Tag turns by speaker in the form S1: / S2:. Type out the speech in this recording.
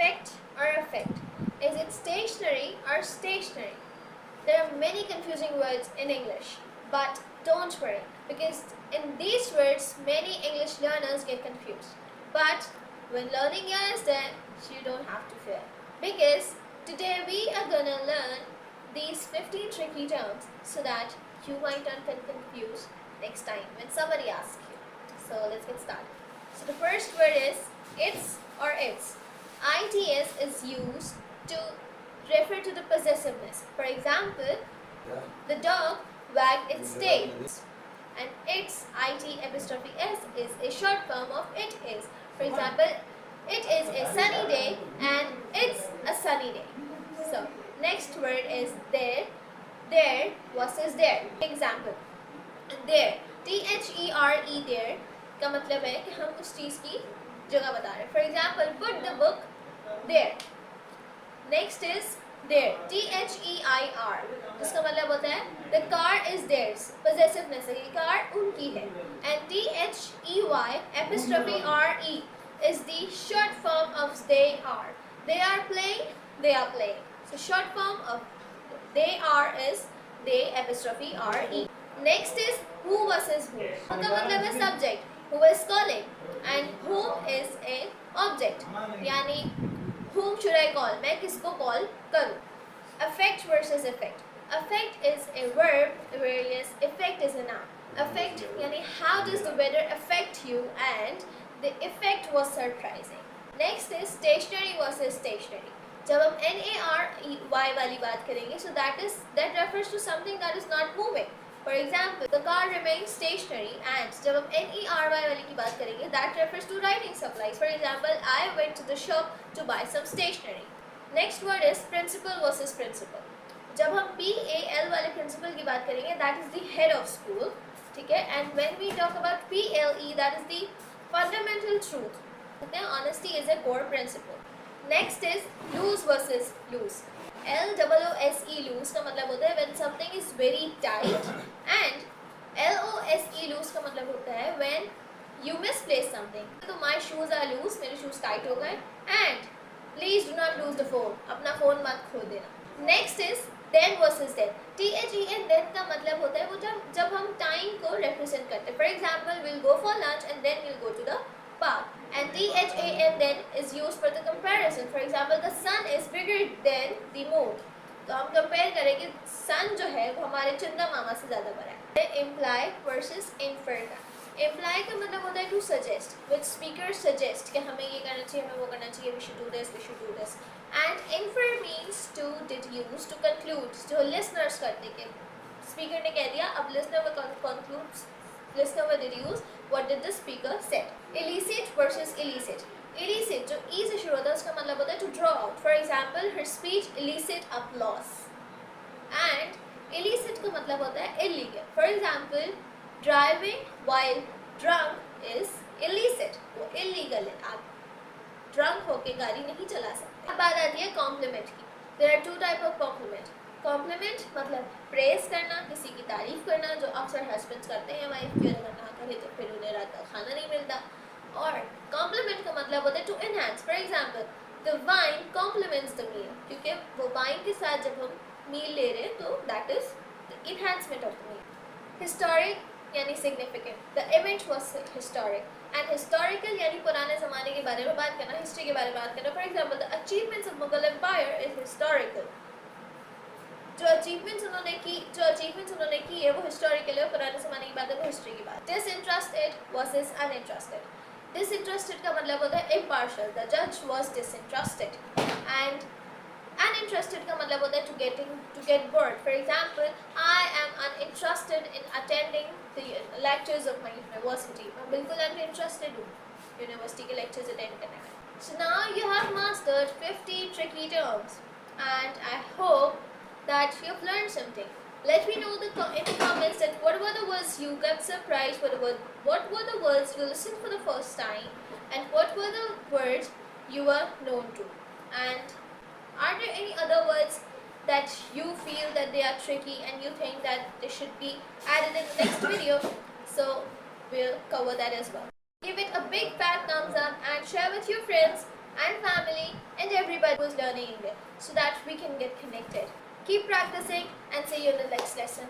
S1: effect or effect? Is it stationary or stationary? There are many confusing words in English, but don't worry, because in these words many English learners get confused. But when learning your is done, you don't have to fear, because today we are gonna learn these 15 tricky terms so that you might not get confused next time when somebody asks you. So let's get started. So the first word is its or its. ITS is used to refer to the possessiveness. For example, the dog wagged its tail. And its IT''S is a short form of it is. For example, it is a sunny day and it's a sunny day. So next word is there. There versus there. Example, there, THERE there का मतलब है कि हम उस चीज़ की जगह बता रहे हैं. For example, put the book there. Next is there, THEIR, जिसका मतलब होता है the car is theirs, possessiveness है, ये कार उनकी है. And THEY''RE is the short form of they are. They are playing, they are playing. So short form of they are is they''RE. Next is who versus who. का मतलब है subject, who is calling, and whom is a object. यानी whom should I call? मैं किसको call करूँ? Affect versus effect. Affect is a verb, whereas effect is a noun. Affect यानी how does the weather affect you, and the effect was surprising. Next is stationary versus stationary. जब हम NARY वाली बात करेंगे, so that refers to something that is not moving. For example, the car remains stationary. And जब हम NERY वाली की बात करेंगे, that refers to writing supplies. For example, I went to the shop to buy some stationery. Next word is principal versus principal. जब हम PAL वाले principal की बात करेंगे, that is the head of school, ठीक है? And when we talk about PLE, that is the fundamental truth. Okay? Honesty is a core principle. Next is loose versus loose. LOOSE loose का मतलब होता है when something is very tight, and LOSE loose का मतलब होता है when you misplace something. तो my shoes are loose, मेरे shoes tight हो गए. And please do not lose the phone. अपना phone मत खो देना. Next is then versus then. THEN then का मतलब होता है वो जब हम time को represent करते हैं. For example, we'll go for lunch and then we'll go to the park. And THAN then is used for the comparison. For example, the sun is bigger than the moon. तो हम compare करेंगे sun जो है वो हमारे चंदा मामा से ज़्यादा बड़ा है. Imply versus infer का. Imply का मतलब होता है to suggest. Which speaker suggest कि हमें ये करना चाहिए, हमें वो करना चाहिए, we should do this, we should do this. And infer means to deduce, to conclude. जो listeners करते हैं, speaker ने कह दिया, अब listener will conclude, listener will deduce what did the speaker said. Elicit versus illicit. Illicit जो e से शुरू होता है उसका मतलब होता है to draw out. For example, her speech elicit applause. And illicit का मतलब होता है illegal. For example, driving while drunk is illicit. वो illegal है. आप drunk होके गाड़ी नहीं चला सकते. अब बात आती है compliment की. There are two type of compliment. Compliment मतलब praise करना, किसी की तारीफ करना, जो अक्सर husbands करते हैं wife की, अगर ना करे तो फिर उन्हें रात का खाना नहीं मिलता. और compliment का मतलब होता है to enhance. For example, the wine complements the meal. क्योंकि वो wine के साथ जब हम meal ले रहे हैं तो that is the enhancement of the meal. Historic यानी significant. The event was historic. And historical यानी पुराने ज़माने के बारे में बात करना, history के बारे में बात करना. For example, the achievements of Mughal Empire is historical. जो achievements उन्होंने की है वो historical है, पुराने ज़माने की बात है वो history की बात. Disinterested versus uninterested. Disinterested का मतलब होता है impartial. The judge was disinterested. And uninterested का मतलब होता है to get bored. For example, I am uninterested in attending the lectures of my university. मैं बिल्कुल uninterested हूँ university के lectures attend करने में. So now you have mastered 50 tricky terms, and I hope that you've learned something. Let me know in the comments that what were the words you got surprised, what were the words you listened for the first time, and what were the words you were known to. And are there any other words that you feel that they are tricky and you think that they should be added in the next video? So we'll cover that as well. Give it a big fat thumbs up and share with your friends and family and everyone. everybody who is learning English so that we can get connected. Keep practicing and see you in the next lesson.